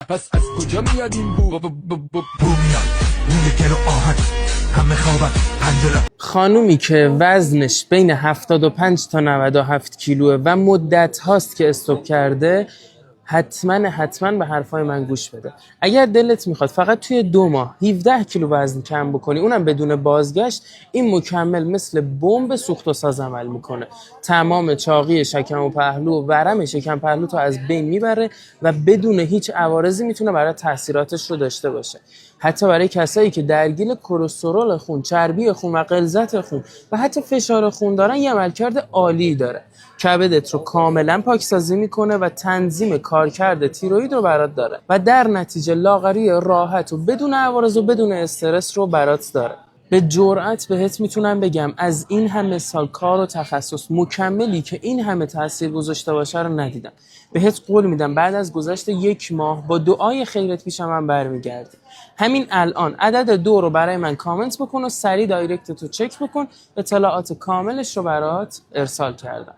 پس از کجا میاد این بو میاد بوی گل و آهن همه خوابن پنجره. خانومی که وزنش بین 75 تا 97 کیلوه و مدت هاست که استوب کرده، حتما به حرفای من گوش بده. اگر دلت میخواد فقط توی 2 ماه 17 کیلو وزن کم بکنی، اونم بدون بازگشت، این مکمل مثل بمب سوخت و ساز عمل میکنه. تمام چاقی شکم و پهلو و ورم شکم پهلو تو از بین میبره و بدون هیچ عوارضی میتونه برای تاثیراتش رو داشته باشه. حتی برای کسایی که درگیر کلسترول خون، چربی خون و غلظت خون و حتی فشار خون دارن، یه عملکرد عالی داره. کبدت رو کاملا پاکسازی میکنه و تنظیم کارکرد تیروئید رو برات داره و در نتیجه لاغری راحت و بدون عوارض و بدون استرس رو برات داره. به جرئت بهت میتونم بگم از این همه سال کار و تخصص مکملی که این همه تاثیر گذاشته باشه رو ندیدم. بهت قول میدم بعد از گذشت 1 ماه با دعای خیرت پیش من برمیگردی. همین الان عدد 2 رو برای من کامنت بکن و سریع دایرکت تو چک بکن، اطلاعات کاملش رو برات ارسال کردم.